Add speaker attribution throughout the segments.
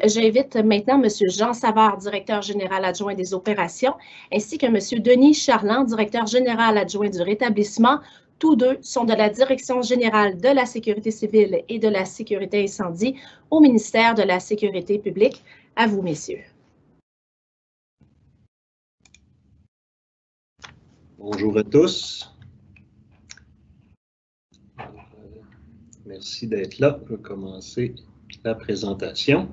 Speaker 1: j'invite maintenant M. Jean Savard, directeur général adjoint des opérations, ainsi que M. Denis Charland, directeur général adjoint du rétablissement. Tous deux sont de la Direction générale de la sécurité civile et de la sécurité incendie au ministère de la Sécurité publique. À vous, messieurs.
Speaker 2: Bonjour à tous. Merci d'être là. Je vais commencer la présentation.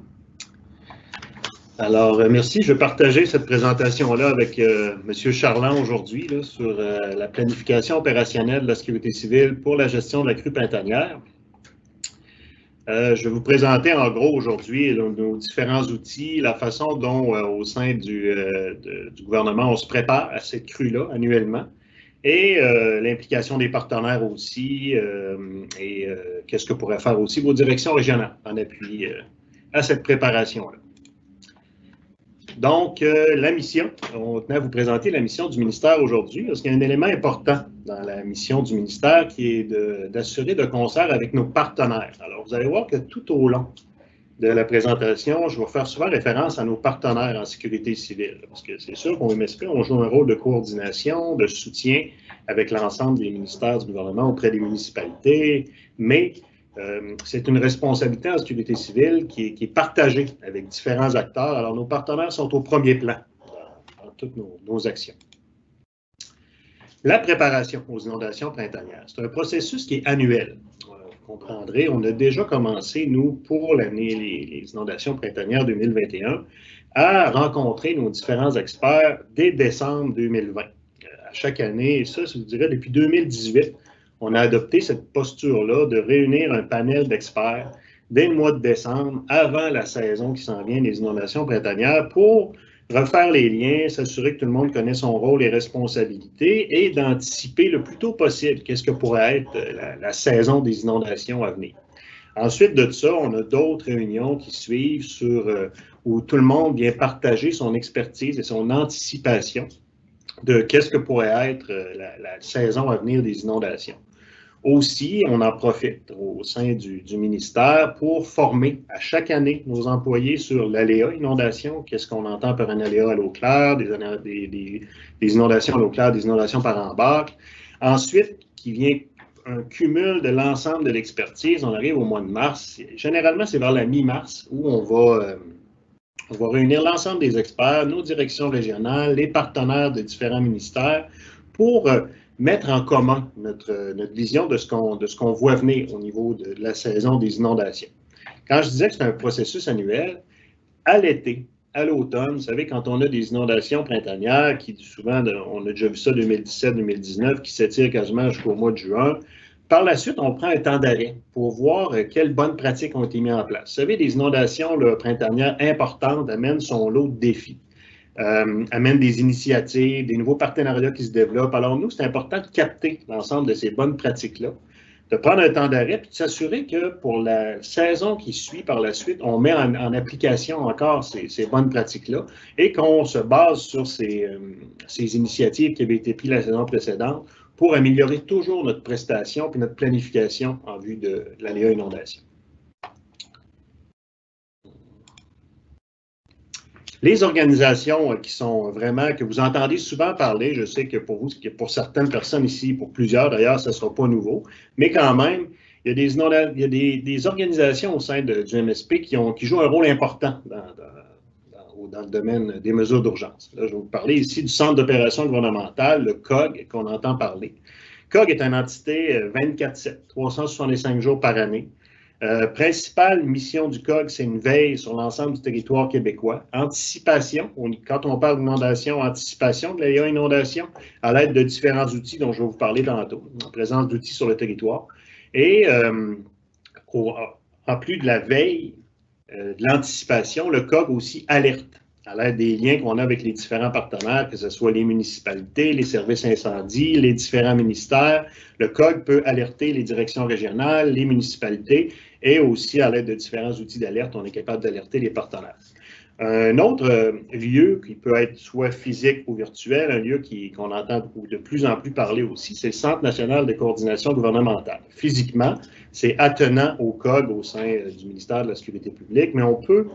Speaker 2: Alors, merci. Je vais partager cette présentation-là avec M. Charland aujourd'hui sur la planification opérationnelle de la sécurité civile pour la gestion de la crue printanière. Je vais vous présenter en gros aujourd'hui nos différents outils, la façon dont au sein du gouvernement on se prépare à cette crue-là annuellement et l'implication des partenaires aussi et qu'est-ce que pourraient faire aussi vos directions régionales en appui à cette préparation-là. Donc, la mission, on tenait à vous présenter la mission du ministère aujourd'hui, parce qu'il y a un élément important dans la mission du ministère qui est d'assurer de concert avec nos partenaires. Alors, vous allez voir que tout au long de la présentation, je vais faire souvent référence à nos partenaires en sécurité civile, parce que c'est sûr qu'au MSP, on joue un rôle de coordination, de soutien avec l'ensemble des ministères du gouvernement auprès des municipalités, mais c'est une responsabilité en sécurité civile qui est partagée avec différents acteurs. Alors, nos partenaires sont au premier plan dans toutes nos actions. La préparation aux inondations printanières, c'est un processus qui est annuel. Vous comprendrez, on a déjà commencé, nous, pour l'année, les inondations printanières 2021, à rencontrer nos différents experts dès décembre 2020. À chaque année, et ça, je vous dirais, depuis 2018, on a adopté cette posture-là de réunir un panel d'experts dès le mois de décembre, avant la saison qui s'en vient des inondations printanières, pour refaire les liens, s'assurer que tout le monde connaît son rôle et responsabilités et d'anticiper le plus tôt possible qu'est-ce que pourrait être la saison des inondations à venir. Ensuite de ça, on a d'autres réunions qui suivent où tout le monde vient partager son expertise et son anticipation de qu'est-ce que pourrait être la saison à venir des inondations. Aussi, on en profite au sein du ministère pour former à chaque année nos employés sur l'aléa inondation. Qu'est-ce qu'on entend par un aléa à l'eau claire, des inondations à l'eau claire, des inondations par en bac. Ensuite, qui vient un cumul de l'ensemble de l'expertise. On arrive au mois de mars. Généralement, c'est vers la mi-mars où on va réunir l'ensemble des experts, nos directions régionales, les partenaires de différents ministères pour mettre en commun notre vision de ce qu'on voit venir au niveau de la saison des inondations. Quand je disais que c'est un processus annuel, à l'été, à l'automne, vous savez, quand on a des inondations printanières, qui souvent, on a déjà vu ça 2017-2019, qui s'étirent quasiment jusqu'au mois de juin, par la suite, on prend un temps d'arrêt pour voir quelles bonnes pratiques ont été mises en place. Vous savez, des inondations printanières importantes amènent son lot de défis. Amène des initiatives, des nouveaux partenariats qui se développent. Alors nous, c'est important de capter l'ensemble de ces bonnes pratiques-là, de prendre un temps d'arrêt et de s'assurer que pour la saison qui suit par la suite, on met en application encore ces bonnes pratiques-là et qu'on se base sur ces initiatives qui avaient été prises la saison précédente pour améliorer toujours notre prestation et notre planification en vue de l'aléa inondation. Les organisations qui sont vraiment, que vous entendez souvent parler, je sais que pour vous, pour certaines personnes ici, pour plusieurs d'ailleurs, ce ne sera pas nouveau, mais quand même, il y a des organisations au sein du MSP qui jouent un rôle important dans le domaine des mesures d'urgence. Là, je vais vous parler ici du Centre d'opération gouvernementale, le COG, qu'on entend parler. COG est une entité 24/7, 365 jours par année. Principale mission du COG, c'est une veille sur l'ensemble du territoire québécois. Anticipation, quand on parle d'inondation, anticipation de l'aléa inondation à l'aide de différents outils dont je vais vous parler tantôt, en présence d'outils sur le territoire. Et en plus de la veille, de l'anticipation, le COG aussi alerte à l'aide des liens qu'on a avec les différents partenaires, que ce soit les municipalités, les services incendies, les différents ministères. Le COG peut alerter les directions régionales, les municipalités et aussi à l'aide de différents outils d'alerte, on est capable d'alerter les partenaires. Un autre lieu qui peut être soit physique ou virtuel, un lieu qu'on entend de plus en plus parler aussi, c'est le Centre national de coordination gouvernementale. Physiquement, c'est attenant au COG au sein du ministère de la Sécurité publique, mais on peut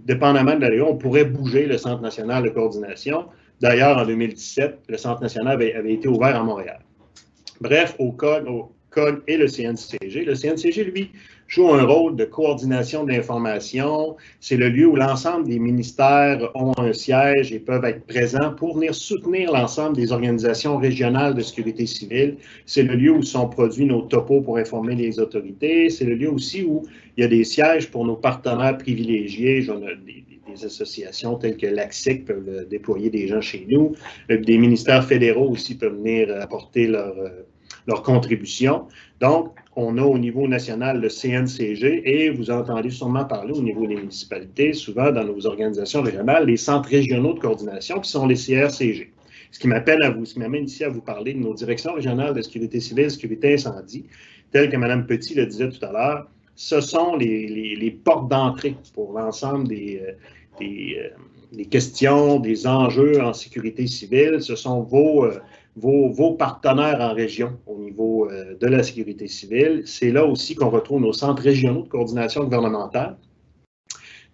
Speaker 2: dépendamment de la région, on pourrait bouger le Centre national de coordination. D'ailleurs, en 2017, le Centre national avait été ouvert à Montréal. Bref, au COG et le CNCG. Le CNCG, lui, joue un rôle de coordination de l'information. C'est le lieu où l'ensemble des ministères ont un siège et peuvent être présents pour venir soutenir l'ensemble des organisations régionales de sécurité civile. C'est le lieu où sont produits nos topos pour informer les autorités. C'est le lieu aussi où il y a des sièges pour nos partenaires privilégiés. Des associations telles que l'ACSIC peuvent déployer des gens chez nous. Des ministères fédéraux aussi peuvent venir apporter leur contribution. Donc, on a au niveau national le CNCG et vous entendez sûrement parler au niveau des municipalités, souvent dans nos organisations régionales, les centres régionaux de coordination qui sont les CRCG. Ce qui m'amène ici à vous parler de nos directions régionales de sécurité civile, sécurité incendie, telles que Mme Petit le disait tout à l'heure. Ce sont les portes d'entrée pour l'ensemble des questions, des enjeux en sécurité civile. Ce sont vos partenaires en région au niveau de la sécurité civile. C'est là aussi qu'on retrouve nos centres régionaux de coordination gouvernementale.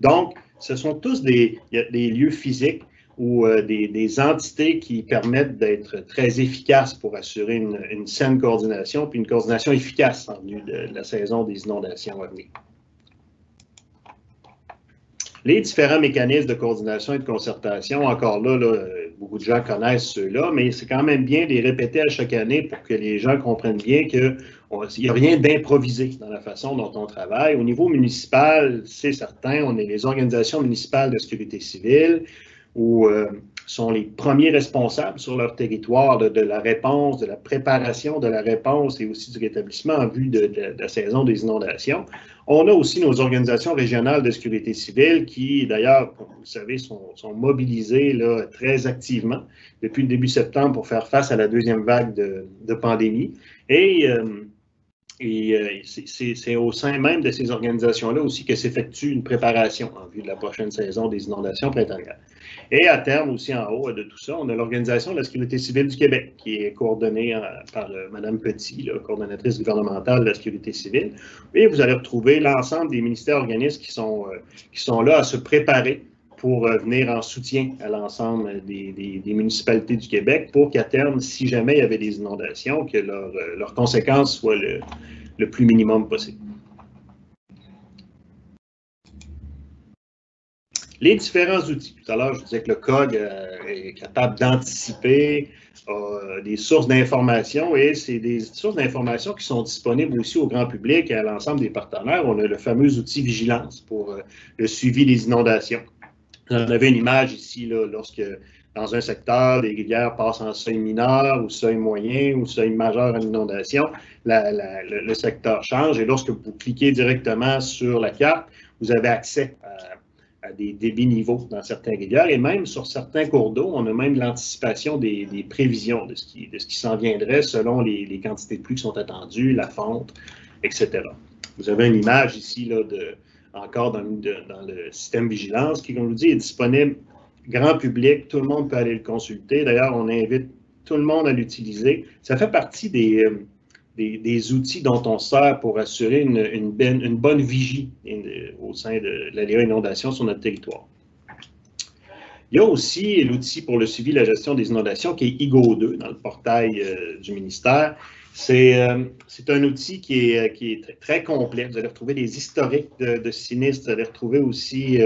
Speaker 2: Donc, ce sont tous des lieux physiques ou des entités qui permettent d'être très efficaces pour assurer une saine coordination, puis une coordination efficace en vue de la saison des inondations à venir. Les différents mécanismes de coordination et de concertation, encore là, beaucoup de gens connaissent ceux-là, mais c'est quand même bien de les répéter à chaque année pour que les gens comprennent bien qu'il n'y a rien d'improvisé dans la façon dont on travaille. Au niveau municipal, c'est certain, on est les organisations municipales de sécurité civile où sont les premiers responsables sur leur territoire de la réponse, de la préparation de la réponse et aussi du rétablissement en vue de la saison des inondations. On a aussi nos organisations régionales de sécurité civile qui, d'ailleurs, comme vous le savez, sont mobilisées là, très activement depuis le début septembre pour faire face à la deuxième vague de pandémie. Et c'est au sein même de ces organisations-là aussi que s'effectue une préparation en vue de la prochaine saison des inondations printanières. Et à terme, aussi en haut de tout ça, on a l'Organisation de la sécurité civile du Québec, qui est coordonnée par Mme Petit, coordonnatrice gouvernementale de la sécurité civile. Et vous allez retrouver l'ensemble des ministères organismes qui sont là à se préparer pour venir en soutien à l'ensemble des municipalités du Québec pour qu'à terme, si jamais il y avait des inondations, que leurs conséquences soient le plus minimum possible. Les différents outils. Tout à l'heure, je disais que le COG est capable d'anticiper des sources d'informations et c'est des sources d'informations qui sont disponibles aussi au grand public et à l'ensemble des partenaires. On a le fameux outil Vigilance pour le suivi des inondations. Vous en avez une image ici, là, lorsque dans un secteur, les rivières passent en seuil mineur ou seuil moyen ou seuil majeur en inondation, le secteur change et lorsque vous cliquez directement sur la carte, vous avez accès à des débits niveaux dans certaines rivières et même sur certains cours d'eau, on a même l'anticipation des prévisions de ce qui s'en viendrait selon les quantités de pluie qui sont attendues, la fonte, etc. Vous avez une image ici là, encore dans le système Vigilance qui, comme je vous dis, est disponible grand public, tout le monde peut aller le consulter. D'ailleurs, on invite tout le monde à l'utiliser. Ça fait partie des outils dont on sert pour assurer une bonne vigie au sein de l'aléa inondation sur notre territoire. Il y a aussi l'outil pour le suivi de la gestion des inondations qui est IGO2 dans le portail du ministère. C'est un outil qui est très complet. Vous allez retrouver des historiques de sinistres, vous allez retrouver aussi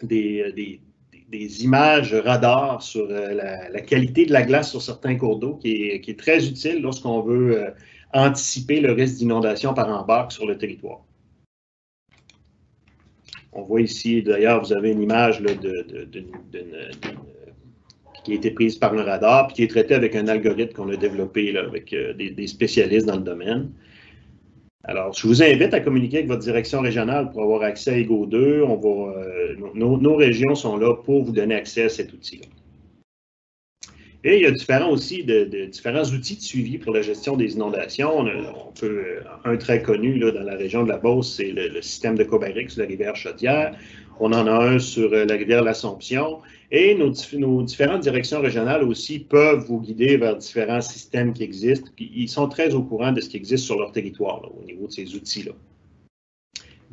Speaker 2: des images radars sur la qualité de la glace sur certains cours d'eau qui est très utile lorsqu'on veut anticiper le risque d'inondation par embarque sur le territoire. On voit ici, d'ailleurs, vous avez une image là, qui a été prise par le radar puis qui est traitée avec un algorithme qu'on a développé là, avec des spécialistes dans le domaine. Alors, je vous invite à communiquer avec votre direction régionale pour avoir accès à IGO2. Nos régions sont là pour vous donner accès à cet outil-là. Et il y a différents outils de suivi pour la gestion des inondations. Un très connu là, dans la région de la Beauce, c'est le système de Cobaric sur la rivière Chaudière. On en a un sur la rivière L'Assomption. Et nos différentes directions régionales aussi peuvent vous guider vers différents systèmes qui existent. Ils sont très au courant de ce qui existe sur leur territoire là, au niveau de ces outils-là.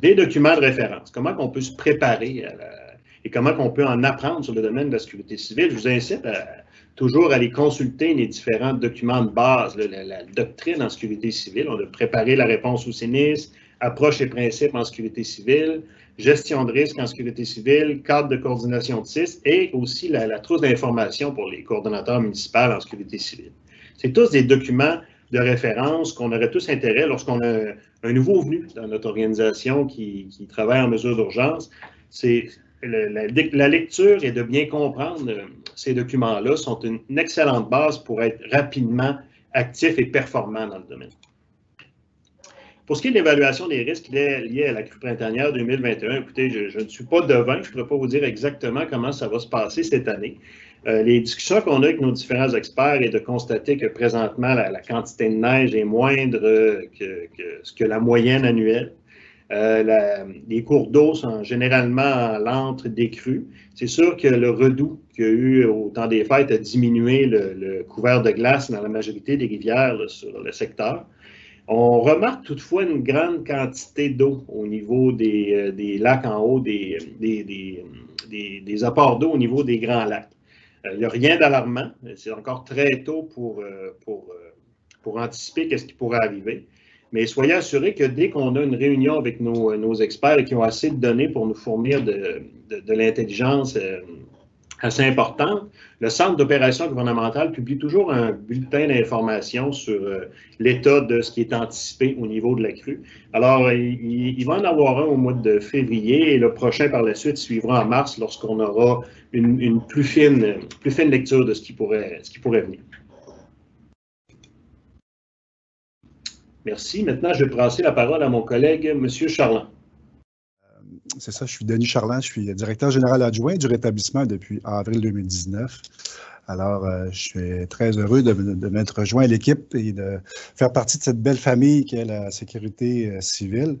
Speaker 2: des documents de référence. Comment on peut se préparer et comment on peut en apprendre sur le domaine de la sécurité civile. Je vous incite à toujours aller consulter les différents documents de base, la doctrine en sécurité civile. On a préparé la réponse au sinistre, approche et principes en sécurité civile, gestion de risque en sécurité civile, cadre de coordination de SIS et aussi la trousse d'informations pour les coordonnateurs municipaux en sécurité civile. C'est tous des documents de référence qu'on aurait tous intérêt lorsqu'on a un nouveau venu dans notre organisation qui travaille en mesure d'urgence. C'est la lecture et de bien comprendre ces documents-là sont une excellente base pour être rapidement actif et performant dans le domaine. Pour ce qui est de l'évaluation des risques liés à la crue printanière 2021, écoutez, je ne suis pas devin, je ne pourrais pas vous dire exactement comment ça va se passer cette année. Les discussions qu'on a avec nos différents experts est de constater que présentement, la quantité de neige est moindre que la moyenne annuelle. Les cours d'eau sont généralement en lente décrue. C'est sûr que le redout qu'il y a eu au temps des fêtes a diminué le couvert de glace dans la majorité des rivières là, sur le secteur. On remarque toutefois une grande quantité d'eau au niveau des lacs en haut, des apports d'eau au niveau des grands lacs. Il n'y a rien d'alarmant. C'est encore très tôt pour anticiper ce qui pourrait arriver. Mais soyez assurés que dès qu'on a une réunion avec nos experts et qui ont assez de données pour nous fournir de l'intelligence assez importante, le Centre d'opération gouvernementale publie toujours un bulletin d'information sur l'état de ce qui est anticipé au niveau de la crue. Alors, il va en avoir un au mois de février et le prochain par la suite suivra en mars lorsqu'on aura une plus fine lecture de ce qui pourrait venir. Merci. Maintenant, je vais passer la parole à mon collègue, M. Charland.
Speaker 3: C'est ça, je suis Denis Charland, je suis directeur général adjoint du rétablissement depuis avril 2019. Alors, je suis très heureux de m'être rejoint à l'équipe et de faire partie de cette belle famille qu'est la sécurité civile.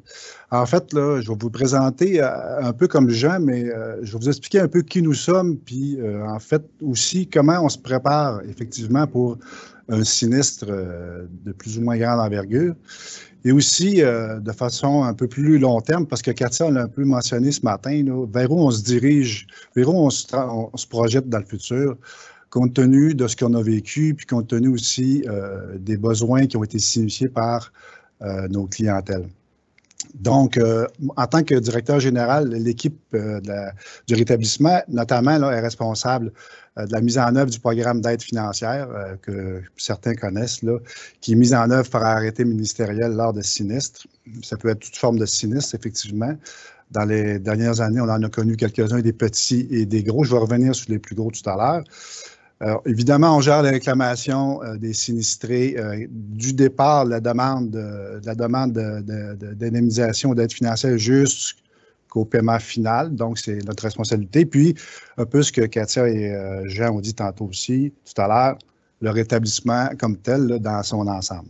Speaker 3: En fait, là, je vais vous présenter un peu comme Jean, mais je vais vous expliquer un peu qui nous sommes, puis en fait aussi comment on se prépare effectivement pour un sinistre de plus ou moins grande envergure. Et aussi, de façon un peu plus long terme, parce que Katia l'a un peu mentionné ce matin, là, vers où on se dirige, vers où on se projette dans le futur, compte tenu de ce qu'on a vécu, puis compte tenu aussi des besoins qui ont été signifiés par nos clientèles. Donc, en tant que directeur général, l'équipe du rétablissement, notamment, là, est responsable de la mise en œuvre du programme d'aide financière que certains connaissent, là, qui est mis en œuvre par arrêté ministériel lors de sinistres. Ça peut être toute forme de sinistre, effectivement. Dans les dernières années, on en a connu quelques-uns, des petits et des gros. Je vais revenir sur les plus gros tout à l'heure. Évidemment, on gère les réclamations des sinistrés du départ de la demande d'indemnisation d'aide financière jusqu'au paiement final. Donc, c'est notre responsabilité. Puis, un peu ce que Katia et Jean ont dit tantôt aussi, tout à l'heure, le rétablissement comme tel là, dans son ensemble.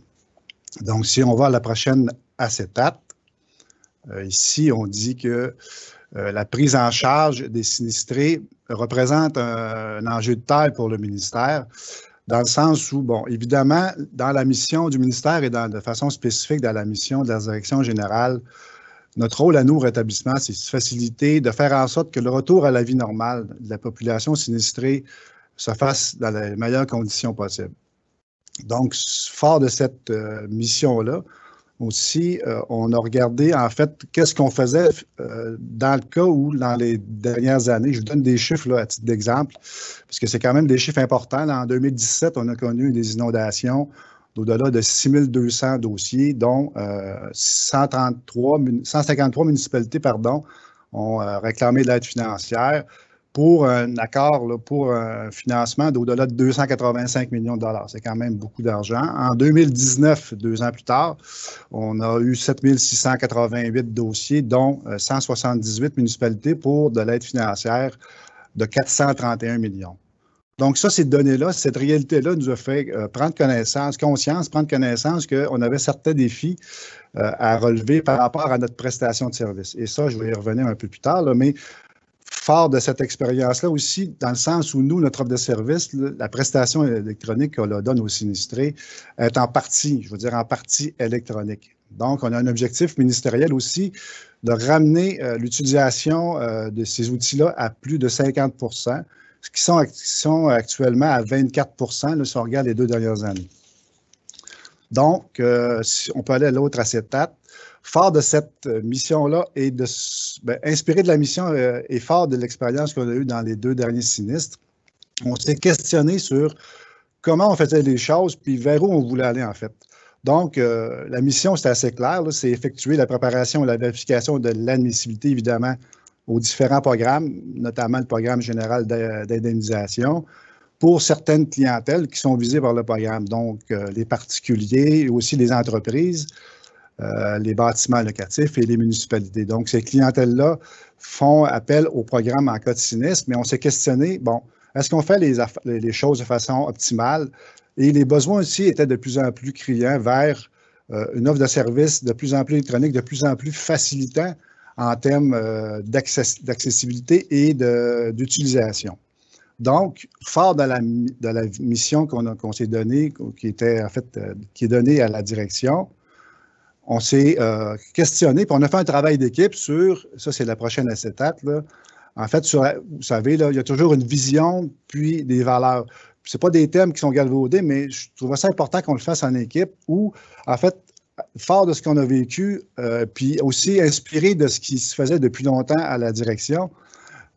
Speaker 3: Donc, si on va à la prochaine acétate, ici, on dit que la prise en charge des sinistrés représente un enjeu de taille pour le ministère, dans le sens où, bon, évidemment, dans la mission du ministère et de façon spécifique dans la mission de la direction générale, notre rôle à nous, au rétablissement, c'est de faciliter, de faire en sorte que le retour à la vie normale de la population sinistrée se fasse dans les meilleures conditions possibles. Donc, fort de cette mission-là, aussi, on a regardé, en fait, qu'est-ce qu'on faisait dans le cas où, dans les dernières années, je vous donne des chiffres là, à titre d'exemple, parce que c'est quand même des chiffres importants. Là, en 2017, on a connu des inondations d'au-delà de 6200 dossiers, dont 153 municipalités ont réclamé de l'aide financière pour un accord, là, pour un financement d'au-delà de 285 millions de dollars. C'est quand même beaucoup d'argent. En 2019, 2 ans plus tard, on a eu 7688 dossiers, dont 178 municipalités pour de l'aide financière de 431 millions. Donc ça, ces données-là, cette réalité-là nous a fait prendre connaissance qu'on avait certains défis à relever par rapport à notre prestation de service. Et ça, je vais y revenir un peu plus tard, là, mais fort de cette expérience-là aussi, dans le sens où nous, notre offre de service, la prestation électronique qu'on donne aux sinistrés est en partie, je veux dire en partie électronique. Donc, on a un objectif ministériel aussi de ramener l'utilisation de ces outils-là à plus de 50 %, ce qui sont actuellement à 24 là, si on regarde les 2 dernières années. Donc, si on peut aller à l'autre acétate. Fort de cette mission-là et inspiré de la mission et fort de l'expérience qu'on a eue dans les 2 derniers sinistres, on s'est questionné sur comment on faisait les choses puis vers où on voulait aller en fait. Donc, la mission, c'est assez clair, c'est effectuer la préparation et la vérification de l'admissibilité, évidemment, aux différents programmes, notamment le programme général d'indemnisation, pour certaines clientèles qui sont visées par le programme, donc les particuliers et aussi les entreprises, les bâtiments locatifs et les municipalités. Donc, ces clientèles-là font appel au programme en cas de sinistre, mais on s'est questionné, bon, est-ce qu'on fait les choses de façon optimale? Et les besoins aussi étaient de plus en plus criants vers une offre de service de plus en plus électronique, de plus en plus facilitant en termes d'accessibilité et d'utilisation. Donc, fort de la mission qu'on s'est donnée, qui est donnée à la direction, on s'est questionné, puis on a fait un travail d'équipe sur, ça c'est la prochaine acétate, là. En fait, vous savez, là, il y a toujours une vision, puis des valeurs. Ce n'est pas des thèmes qui sont galvaudés, mais je trouvais ça important qu'on le fasse en équipe où, en fait, fort de ce qu'on a vécu, puis aussi inspiré de ce qui se faisait depuis longtemps à la direction,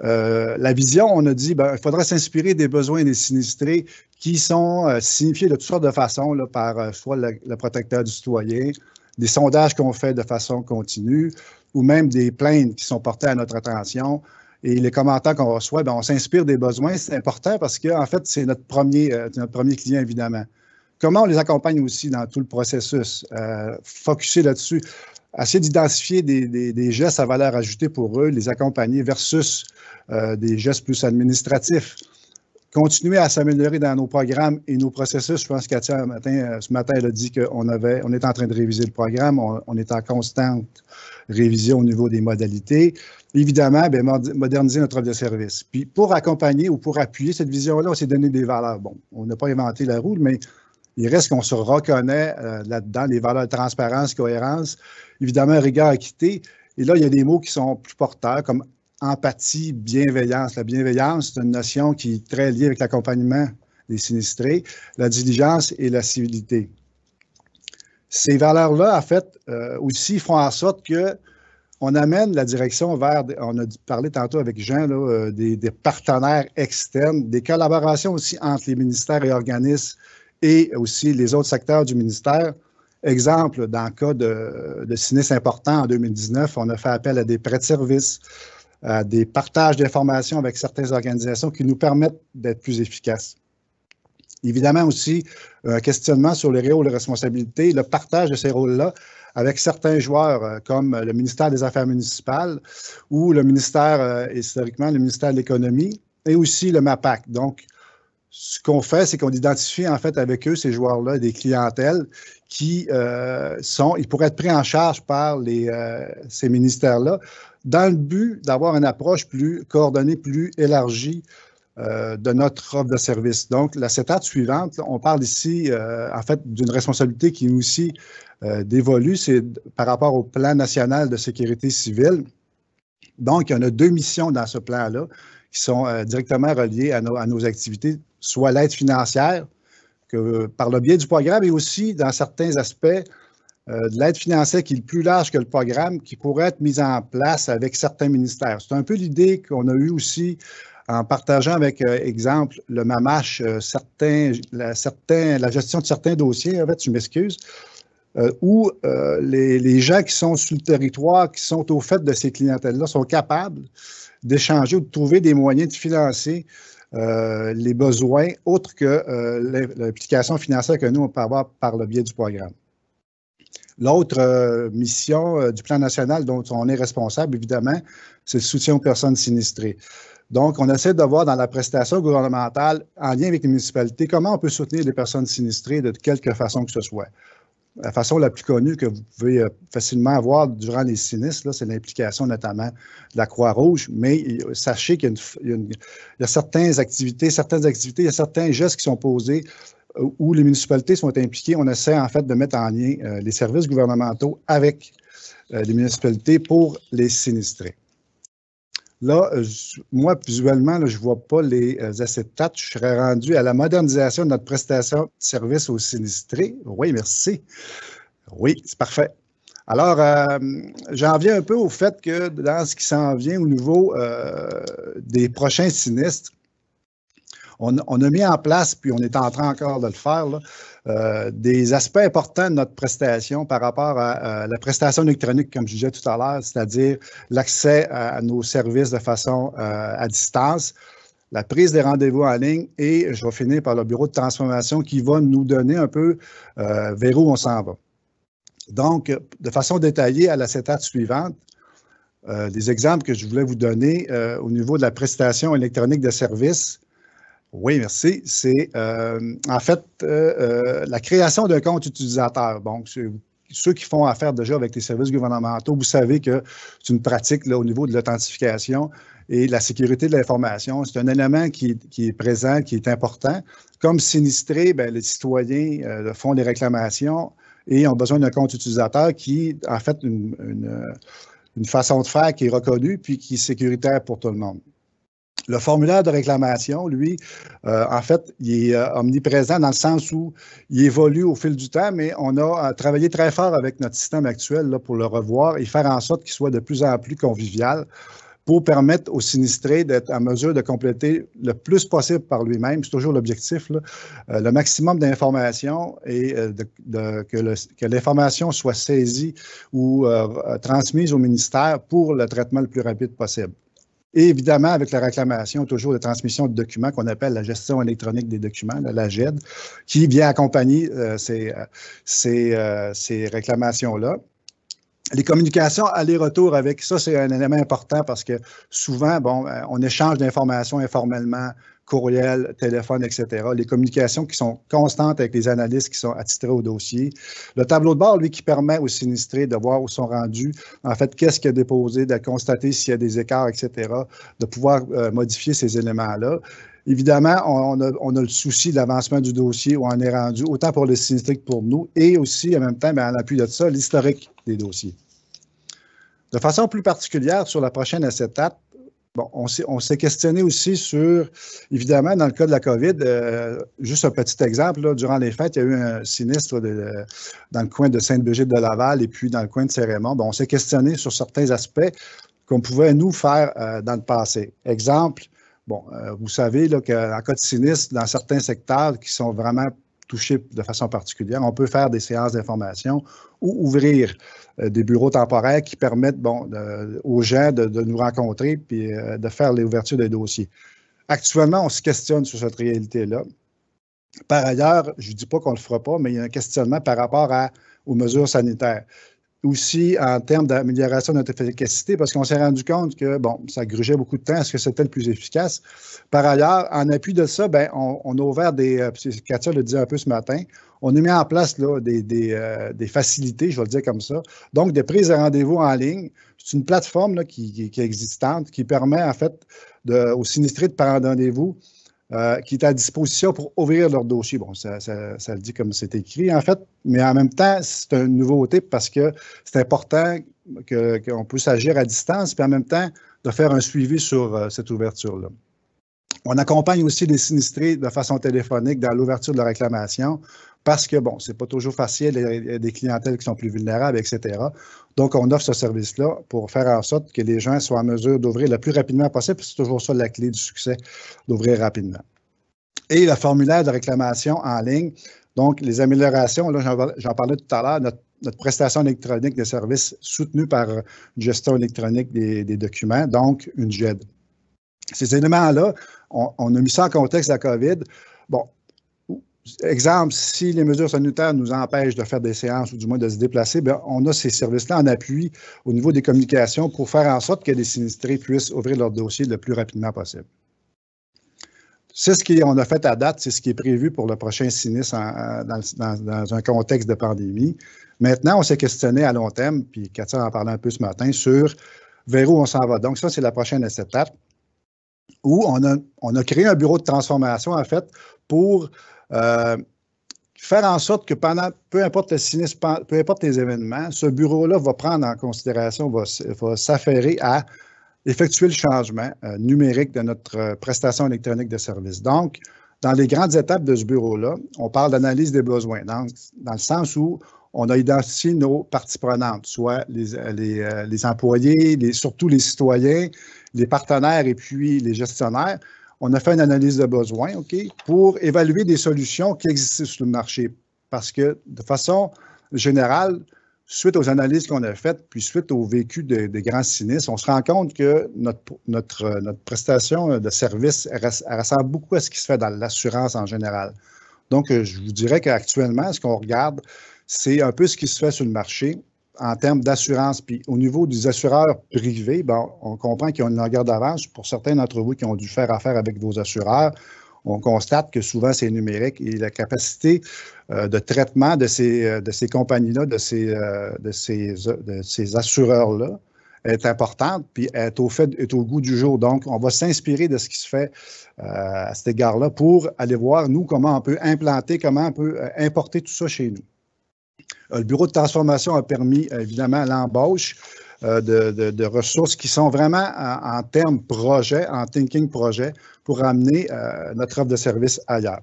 Speaker 3: la vision, on a dit, il faudrait s'inspirer des besoins des sinistrés qui sont signifiés de toutes sortes de façons là, par soit le protecteur du citoyen, des sondages qu'on fait de façon continue, ou même des plaintes qui sont portées à notre attention. Et les commentaires qu'on reçoit, on s'inspire des besoins. C'est important parce que, en fait, c'est notre premier client, évidemment. Comment on les accompagne aussi dans tout le processus? Focusser là-dessus, essayer d'identifier des gestes à valeur ajoutée pour eux, les accompagner versus des gestes plus administratifs. Continuer à s'améliorer dans nos programmes et nos processus. Je pense qu'Atia, ce matin, elle a dit qu'on est en train de réviser le programme. On est en constante révision au niveau des modalités. Évidemment, moderniser notre offre de service. Puis pour accompagner ou pour appuyer cette vision-là, on s'est donné des valeurs. Bon, on n'a pas inventé la roue, mais il reste qu'on se reconnaît là-dedans, les valeurs de transparence, cohérence, évidemment, rigueur, équité. Et là, il y a des mots qui sont plus porteurs, comme empathie, bienveillance. La bienveillance, c'est une notion qui est très liée avec l'accompagnement des sinistrés, la diligence et la civilité. Ces valeurs-là, en fait, aussi font en sorte qu'on amène la direction vers, on a parlé tantôt avec Jean, là, des partenaires externes, des collaborations aussi entre les ministères et organismes et aussi les autres secteurs du ministère. Exemple, dans le cas de sinistres importants en 2019, on a fait appel à des prêts de services, à des partages d'informations avec certaines organisations qui nous permettent d'être plus efficaces. Évidemment aussi, un questionnement sur les rôles et responsabilités, le partage de ces rôles-là avec certains joueurs comme le ministère des Affaires municipales ou le ministère, historiquement, le ministère de l'Économie et aussi le MAPAC. Donc, ce qu'on fait, c'est qu'on identifie en fait avec eux, ces joueurs-là, des clientèles qui ils pourraient être pris en charge par ces ministères-là dans le but d'avoir une approche plus coordonnée, plus élargie de notre offre de service. Donc, l'acétate suivante, on parle ici, en fait, d'une responsabilité qui est aussi dévolue, c'est par rapport au plan national de sécurité civile. Donc, il y en a 2 missions dans ce plan-là qui sont directement reliées à nos activités, soit l'aide financière, que par le biais du programme, et aussi, dans certains aspects, de l'aide financière qui est plus large que le programme, qui pourrait être mise en place avec certains ministères. C'est un peu l'idée qu'on a eue aussi en partageant avec, exemple, le MAMACH, la gestion de certains dossiers, en fait, je m'excuse, où les gens qui sont sur le territoire, qui sont au fait de ces clientèles-là, sont capables d'échanger ou de trouver des moyens de financer les besoins autres que l'implication financière que nous, on peut avoir par le biais du programme. L'autre mission du plan national dont on est responsable, évidemment, c'est le soutien aux personnes sinistrées. Donc, on essaie de voir dans la prestation gouvernementale, en lien avec les municipalités, comment on peut soutenir les personnes sinistrées de quelque façon que ce soit. La façon la plus connue que vous pouvez facilement avoir durant les sinistres, c'est l'implication notamment de la Croix-Rouge, mais sachez qu'il y a certaines activités, il y a certains gestes qui sont posés où les municipalités sont impliquées. On essaie en fait de mettre en lien les services gouvernementaux avec les municipalités pour les sinistrés. Là, moi, visuellement, là, je ne vois pas les acétates. Je serais rendu à la modernisation de notre prestation de service aux sinistrés. Oui, merci. Oui, c'est parfait. Alors, j'en viens un peu au fait que dans ce qui s'en vient au niveau des prochains sinistres, on a mis en place, puis on est en train encore de le faire, là, des aspects importants de notre prestation par rapport à la prestation électronique, comme je disais tout à l'heure, c'est-à-dire l'accès à nos services de façon à distance, la prise des rendez-vous en ligne et je vais finir par le bureau de transformation qui va nous donner un peu vers où on s'en va. Donc, de façon détaillée à l'acétate suivante, des exemples que je voulais vous donner au niveau de la prestation électronique de services. Oui, merci. C'est en fait la création d'un compte utilisateur. Donc, ceux qui font affaire déjà avec les services gouvernementaux, vous savez que c'est une pratique là, au niveau de l'authentification et de la sécurité de l'information. C'est un élément qui est présent, qui est important. Comme sinistrés, les citoyens font des réclamations et ont besoin d'un compte utilisateur qui, en fait, une façon de faire qui est reconnue puis qui est sécuritaire pour tout le monde. Le formulaire de réclamation, lui, en fait, il est omniprésent dans le sens où il évolue au fil du temps, mais on a travaillé très fort avec notre système actuel là, pour le revoir et faire en sorte qu'il soit de plus en plus convivial pour permettre aux sinistrés d'être en mesure de compléter le plus possible par lui-même. C'est toujours l'objectif, le maximum d'informations et que l'information soit saisie ou transmise au ministère pour le traitement le plus rapide possible. Et évidemment, avec la réclamation, toujours de transmission de documents qu'on appelle la gestion électronique des documents, la GED, qui vient accompagner ces réclamations-là. Les communications aller-retour avec ça, c'est un élément important parce que souvent, on échange d'informations informellement, courriel, téléphone, etc. Les communications qui sont constantes avec les analystes qui sont attitrés au dossier. Le tableau de bord, lui, qui permet aux sinistrés de voir où sont rendus, en fait, qu'est-ce qu'il y a déposé, de constater s'il y a des écarts, etc., de pouvoir modifier ces éléments-là. Évidemment, on a le souci de l'avancement du dossier où on est rendu, autant pour les sinistrés que pour nous, et aussi, en même temps, en appui de ça, l'historique des dossiers. De façon plus particulière, sur la prochaine acétate, on s'est questionné aussi sur, évidemment, dans le cas de la COVID, juste un petit exemple, là, durant les fêtes, il y a eu un sinistre dans le coin de Sainte-Brigitte-de-Laval et puis dans le coin de Saint-Raymond. On s'est questionné sur certains aspects qu'on pouvait, nous, faire dans le passé. Exemple, vous savez qu'en cas de sinistre, dans certains secteurs qui sont vraiment touchés de façon particulière, on peut faire des séances d'information ou ouvrir des bureaux temporaires qui permettent aux gens de nous rencontrer puis de faire l'ouverture des dossiers. Actuellement, on se questionne sur cette réalité-là. Par ailleurs, je ne dis pas qu'on ne le fera pas, mais il y a un questionnement par rapport aux mesures sanitaires. Aussi, en termes d'amélioration de notre efficacité, parce qu'on s'est rendu compte que, ça grugeait beaucoup de temps. Est-ce que c'était le plus efficace? Par ailleurs, en appui de ça, on a ouvert Katia le disait un peu ce matin, on a mis en place là, des facilités, je vais le dire comme ça. Donc, des prises de rendez-vous en ligne. C'est une plateforme là, qui est existante, qui permet en fait aux sinistrés de prendre rendez-vous, qui est à disposition pour ouvrir leur dossier. Ça le dit comme c'est écrit, en fait, mais en même temps, c'est une nouveauté parce que c'est important qu'on puisse agir à distance, puis en même temps, de faire un suivi sur cette ouverture-là. On accompagne aussi les sinistrés de façon téléphonique dans l'ouverture de la réclamation parce que, c'est pas toujours facile, il y a des clientèles qui sont plus vulnérables, etc. Donc, on offre ce service-là pour faire en sorte que les gens soient en mesure d'ouvrir le plus rapidement possible. C'est toujours ça la clé du succès, d'ouvrir rapidement. Et le formulaire de réclamation en ligne, donc les améliorations, là, j'en parlais tout à l'heure, notre prestation électronique de services soutenue par une gestion électronique des documents, donc une GED. Ces éléments-là, on a mis ça en contexte de la COVID. Exemple, si les mesures sanitaires nous empêchent de faire des séances ou du moins de se déplacer, on a ces services-là en appui au niveau des communications pour faire en sorte que les sinistrés puissent ouvrir leur dossier le plus rapidement possible. c'est ce qu'on a fait à date, c'est ce qui est prévu pour le prochain sinistre dans un contexte de pandémie. Maintenant, on s'est questionné à long terme, puis Katia en parlait un peu ce matin, sur vers où on s'en va. Donc, ça, c'est la prochaine étape, où on a créé un bureau de transformation, en fait, pour faire en sorte que peu importe le sinistre, peu importe les événements, ce bureau-là va prendre en considération, va s'affairer à effectuer le changement numérique de notre prestation électronique de service. Donc, dans les grandes étapes de ce bureau-là, on parle d'analyse des besoins, dans le sens où on a identifié nos parties prenantes, soit les employés, surtout les citoyens, les partenaires et puis les gestionnaires. On a fait une analyse de besoins, OK, pour évaluer des solutions qui existent sur le marché. Parce que, de façon générale, suite aux analyses qu'on a faites, puis suite au vécu des grands sinistres, on se rend compte que notre prestation de service elle ressemble beaucoup à ce qui se fait dans l'assurance en général. Donc, je vous dirais qu'actuellement, ce qu'on regarde, c'est un peu ce qui se fait sur le marché en termes d'assurance. Puis au niveau des assureurs privés, bon, on comprend qu'ils ont une longueur d'avance. Pour certains d'entre vous qui ont dû faire affaire avec vos assureurs, on constate que souvent c'est numérique et la capacité de traitement de ces compagnies-là, de ces assureurs-là, est importante, puis est au goût du jour. Donc, on va s'inspirer de ce qui se fait à cet égard-là pour aller voir, nous, comment on peut implanter, comment on peut importer tout ça chez nous. Le bureau de transformation a permis, évidemment, l'embauche de ressources qui sont vraiment en termes projet, en thinking projet, pour amener notre offre de service ailleurs.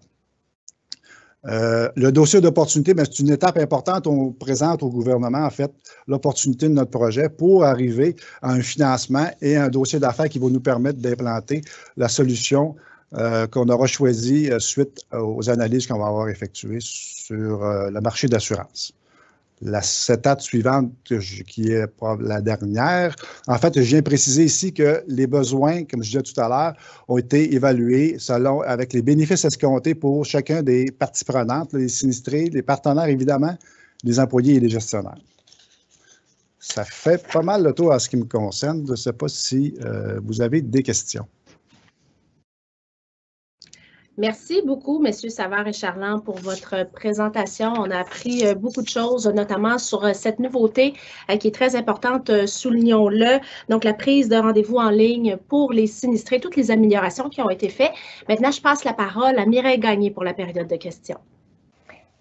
Speaker 3: Le dossier d'opportunité, c'est une étape importante. On présente au gouvernement, en fait, l'opportunité de notre projet pour arriver à un financement et un dossier d'affaires qui va nous permettre d'implanter la solution qu'on aura choisie suite aux analyses qu'on va avoir effectuées sur le marché d'assurance. Cette étape suivante, qui est la dernière, en fait, je viens préciser ici que les besoins, comme je disais tout à l'heure, ont été évalués avec les bénéfices escomptés pour chacun des parties prenantes, les sinistrés, les partenaires, évidemment, les employés et les gestionnaires. Ça fait pas mal le tour à ce qui me concerne. Je ne sais pas si vous avez des questions.
Speaker 1: Merci beaucoup, M. Savard et Charland, pour votre présentation. On a appris beaucoup de choses, notamment sur cette nouveauté qui est très importante, soulignons-le. Donc, la prise de rendez-vous en ligne pour les sinistrés, toutes les améliorations qui ont été faites. Maintenant, je passe la parole à Mireille Gagné pour la période de questions.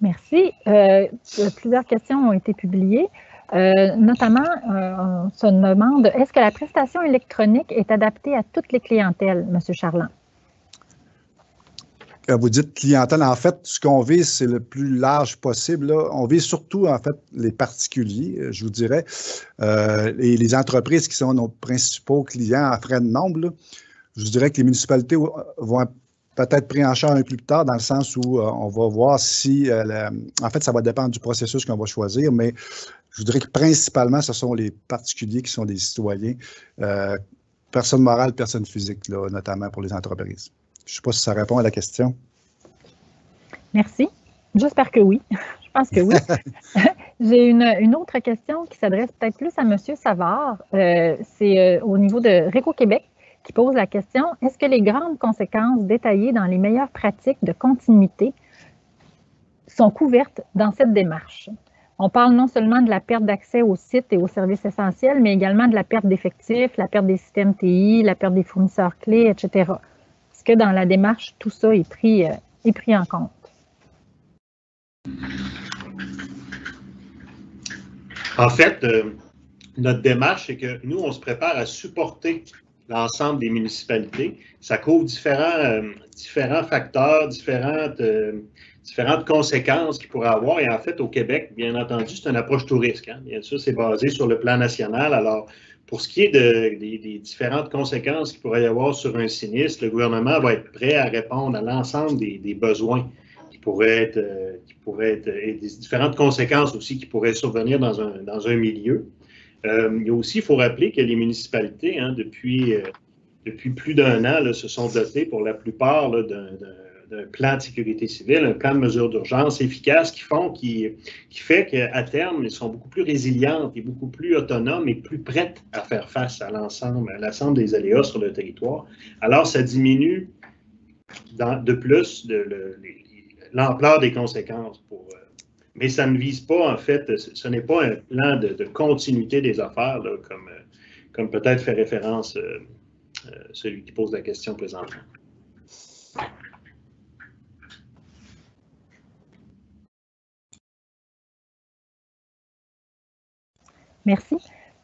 Speaker 4: Merci. Plusieurs questions ont été publiées. Notamment, on se demande, est-ce que la prestation électronique est adaptée à toutes les clientèles, M. Charland?
Speaker 3: Quand vous dites clientèle, en fait, ce qu'on vise, c'est le plus large possible. Là. On vise surtout, en fait, les particuliers, je vous dirais, et les entreprises qui sont nos principaux clients en frais de nombre. Là. Je vous dirais que les municipalités vont peut-être pris en charge un peu plus tard, dans le sens où on va voir si, en fait, ça va dépendre du processus qu'on va choisir, mais je vous dirais que principalement, ce sont les particuliers qui sont des citoyens, personnes morales, personnes physiques, là, notamment pour les entreprises. Je ne sais pas si ça répond à la question.
Speaker 4: Merci. J'espère que oui. Je pense que oui. J'ai une autre question qui s'adresse peut-être plus à M. Savard. C'est au niveau de Réco-Québec qui pose la question, est-ce que les grandes conséquences détaillées dans les meilleures pratiques de continuité sont couvertes dans cette démarche? On parle non seulement de la perte d'accès aux sites et aux services essentiels, mais également de la perte d'effectifs, la perte des systèmes TI, la perte des fournisseurs clés, etc. Est-ce que dans la démarche, tout ça est pris en compte?
Speaker 2: En fait, notre démarche, c'est que nous, on se prépare à supporter l'ensemble des municipalités. Ça couvre différents facteurs, différentes conséquences qu'il pourrait avoir. Et en fait, au Québec, bien entendu, c'est une approche tout risque. Hein. Bien sûr, c'est basé sur le plan national. Alors, pour ce qui est des différentes conséquences qu'il pourrait y avoir sur un sinistre, le gouvernement va être prêt à répondre à l'ensemble des besoins qui pourraient être, et des différentes conséquences aussi qui pourraient survenir dans un milieu. Il y a aussi, il faut rappeler que les municipalités, hein, depuis plus d'un an, là, se sont dotées pour la plupart d'un plan de sécurité civile, un plan de mesures d'urgence efficace qui fait qu'à terme, elles sont beaucoup plus résilientes et beaucoup plus autonomes et plus prêtes à faire face à l'ensemble des aléas sur le territoire. Alors, ça diminue de plus l'ampleur des conséquences. Mais ça ne vise pas, en fait, ce n'est pas un plan de continuité des affaires, là, comme peut-être fait référence celui qui pose la question présentement.
Speaker 4: Merci.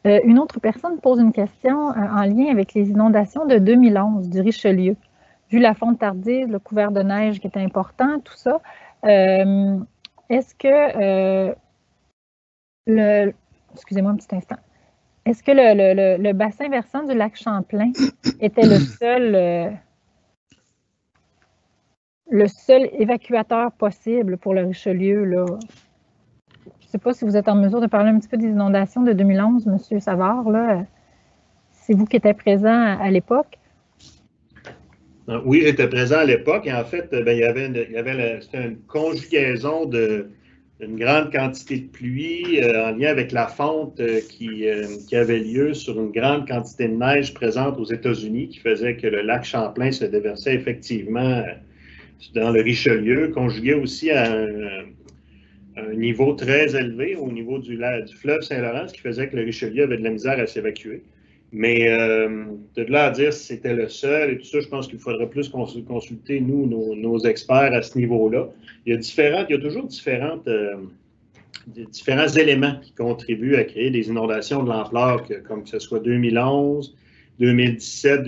Speaker 4: Une autre personne pose une question en lien avec les inondations de 2011 du Richelieu. Vu la fonte tardive, le couvert de neige qui était important, tout ça, est-ce que excusez-moi un petit instant. Est-ce que le bassin versant du lac Champlain était le seul évacuateur possible pour le Richelieu, là? Je ne sais pas si vous êtes en mesure de parler un petit peu des inondations de 2011, M. Savard, là. C'est vous qui étiez présent à l'époque.
Speaker 2: Oui, j'étais présent à l'époque et en fait, c'était une conjugaison d'une grande quantité de pluie en lien avec la fonte qui avait lieu sur une grande quantité de neige présente aux États-Unis qui faisait que le lac Champlain se déversait effectivement dans le Richelieu, conjugué aussi à un niveau très élevé au niveau du fleuve Saint-Laurent, ce qui faisait que le Richelieu avait de la misère à s'évacuer. Mais de là à dire si c'était le seul et tout ça, je pense qu'il faudrait plus consulter, nous, nos experts à ce niveau-là. Il y a toujours différents éléments qui contribuent à créer des inondations de l'ampleur, comme que ce soit 2011, 2017,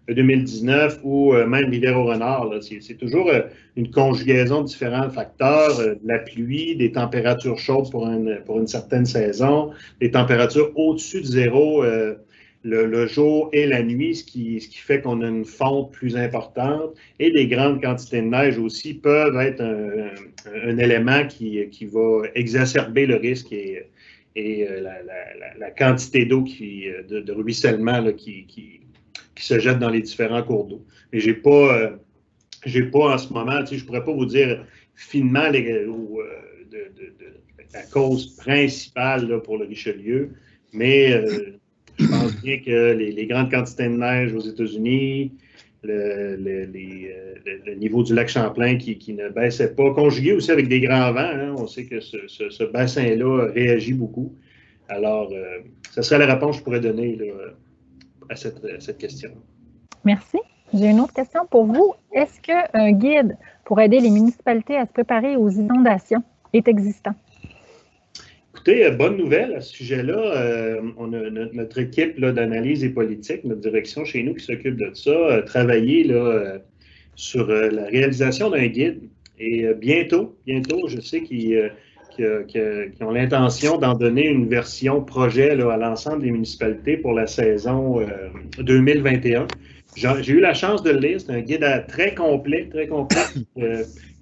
Speaker 2: 2019 ou même Rivière-au-Renard. C'est toujours une conjugaison de différents facteurs, de la pluie, des températures chaudes pour une certaine saison, des températures au-dessus de zéro le jour et la nuit, ce qui fait qu'on a une fonte plus importante, et des grandes quantités de neige aussi peuvent être un élément qui va exacerber le risque et la quantité d'eau de ruissellement là, qui se jette dans les différents cours d'eau. Mais j'ai pas en ce moment, je ne pourrais pas vous dire finement la cause principale là, pour le Richelieu, mais je pense bien que les grandes quantités de neige aux États-Unis, le niveau du lac Champlain qui ne baissait pas, conjugué aussi avec des grands vents, hein, on sait que ce bassin-là réagit beaucoup. Alors, ce serait la réponse que je pourrais donner là, à cette question.
Speaker 4: Merci. J'ai une autre question pour vous. Est-ce qu'un guide pour aider les municipalités à se préparer aux inondations est existant?
Speaker 2: Écoutez, bonne nouvelle à ce sujet-là. On a notre équipe d'analyse et politique, notre direction chez nous qui s'occupe de ça, travaillé là, sur la réalisation d'un guide. Et bientôt, je sais qu'ils ont l'intention d'en donner une version projet là, à l'ensemble des municipalités pour la saison 2021. J'ai eu la chance de le lire. C'est un guide très complet.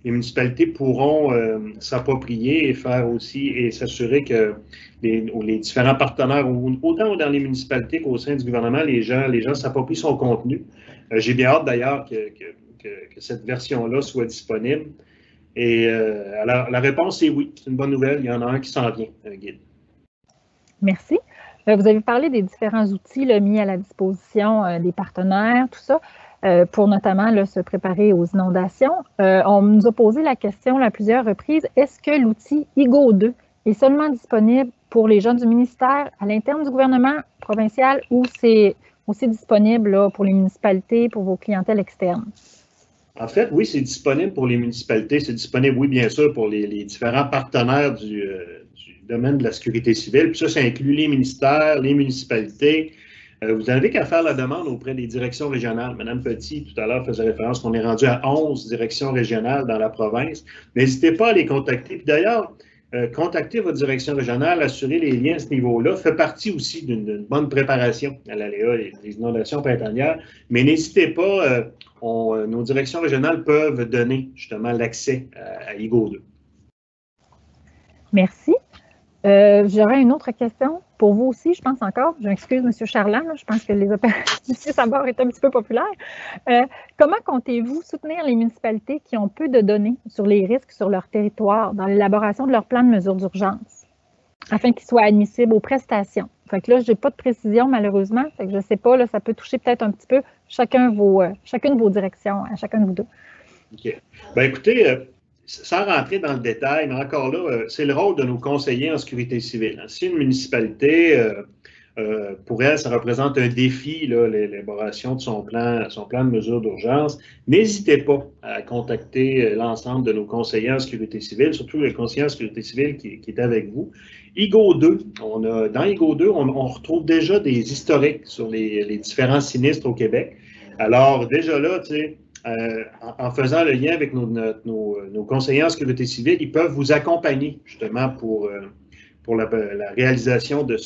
Speaker 2: Les municipalités pourront s'approprier et faire aussi et s'assurer que les différents partenaires, autant dans les municipalités qu'au sein du gouvernement, les gens s'approprient son contenu. J'ai bien hâte d'ailleurs que cette version-là soit disponible. Et alors, la réponse est oui, c'est une bonne nouvelle. Il y en a un qui s'en vient, un guide. Merci.
Speaker 4: Vous avez parlé des différents outils là, mis à la disposition des partenaires, tout ça, pour notamment là, se préparer aux inondations. On nous a posé la question à plusieurs reprises, est-ce que l'outil IGO 2 est seulement disponible pour les gens du ministère à l'interne du gouvernement provincial ou c'est aussi disponible là, pour les municipalités, pour vos clientèles externes?
Speaker 2: En fait, oui, c'est disponible pour les municipalités. C'est disponible, oui, bien sûr, pour les différents partenaires du domaine de la sécurité civile. Puis ça inclut les ministères, les municipalités. Vous n'avez qu'à faire la demande auprès des directions régionales. Mme Petit, tout à l'heure, faisait référence qu'on est rendu à 11 directions régionales dans la province. N'hésitez pas à les contacter. Puis d'ailleurs, contacter votre direction régionale, assurer les liens à ce niveau-là, fait partie aussi d'une bonne préparation à l'aléa des inondations printanières. Mais n'hésitez pas, nos directions régionales peuvent donner justement l'accès à IGO 2.
Speaker 4: Merci. J'aurais une autre question pour vous aussi, je pense encore. Je m'excuse, M. Charland, je pense que les opérations ici, ça va être un petit peu populaire. Comment comptez-vous soutenir les municipalités qui ont peu de données sur les risques sur leur territoire dans l'élaboration de leur plan de mesures d'urgence afin qu'ils soient admissibles aux prestations Fait que là, je n'ai pas de précision, malheureusement. Fait que je ne sais pas, là, ça peut toucher peut-être un petit peu chacune de vos directions, à chacun de vous deux.
Speaker 2: OK. Bien, écoutez, sans rentrer dans le détail, mais encore là, c'est le rôle de nos conseillers en sécurité civile. Si une municipalité, pour elle, ça représente un défi, l'élaboration de son plan de mesures d'urgence, n'hésitez pas à contacter l'ensemble de nos conseillers en sécurité civile, surtout le conseiller en sécurité civile qui est avec vous. IGO 2, dans IGO 2, on retrouve déjà des historiques sur les différents sinistres au Québec. Alors, déjà là, tu sais, en faisant le lien avec nos conseillers en sécurité civile, ils peuvent vous accompagner justement pour la réalisation de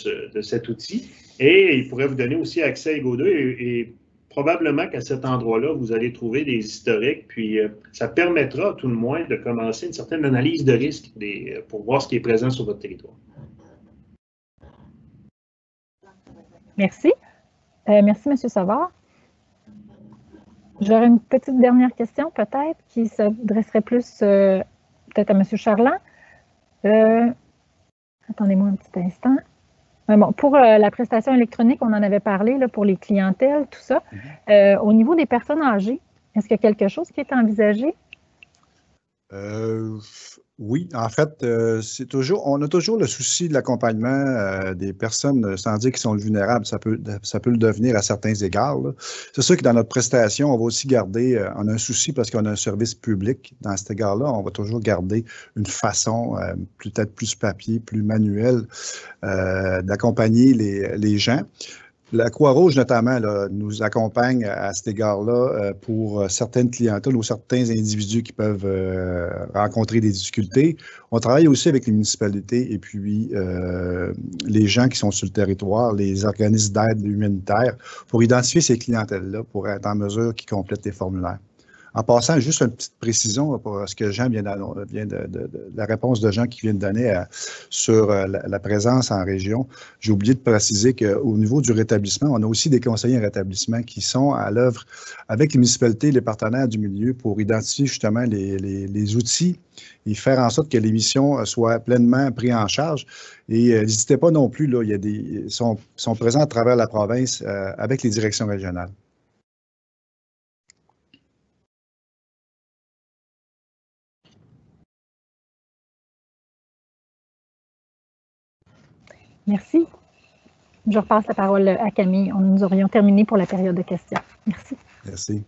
Speaker 2: cet outil. Et ils pourraient vous donner aussi accès à IGO 2 et probablement qu'à cet endroit-là, vous allez trouver des historiques, puis ça permettra tout le moins de commencer une certaine analyse de risque pour voir ce qui est présent sur votre territoire.
Speaker 4: Merci. Merci, M. Savard. J'aurais une petite dernière question, peut-être, qui s'adresserait plus peut-être à M. Charland. Attendez-moi un petit instant. Bon, pour la prestation électronique, on en avait parlé là, pour les clientèles, tout ça. Au niveau des personnes âgées, est-ce qu'il y a quelque chose qui est envisagé?
Speaker 3: Oui, en fait, on a toujours le souci de l'accompagnement des personnes, sans dire qu'ils sont vulnérables, ça peut le devenir à certains égards. C'est sûr que dans notre prestation, on va aussi garder, on a un souci parce qu'on a un service public dans cet égard-là, on va toujours garder une façon peut-être plus papier, plus manuelle d'accompagner les gens. La Croix-Rouge, notamment, là, nous accompagne à cet égard-là pour certaines clientèles ou certains individus qui peuvent rencontrer des difficultés. On travaille aussi avec les municipalités et puis les gens qui sont sur le territoire, les organismes d'aide humanitaire, pour identifier ces clientèles-là, pour être en mesure qu'ils complètent les formulaires. En passant, juste une petite précision pour ce que Jean vient de la réponse de Jean qui vient de donner sur la présence en région. J'ai oublié de préciser qu'au niveau du rétablissement, on a aussi des conseillers en rétablissement qui sont à l'œuvre avec les municipalités et les partenaires du milieu pour identifier justement les outils et faire en sorte que les missions soient pleinement prises en charge. Et n'hésitez pas non plus, là, sont présents à travers la province avec les directions régionales.
Speaker 4: Merci. Je repasse la parole à Camille. Nous aurions terminé pour la période de questions. Merci.
Speaker 3: Merci.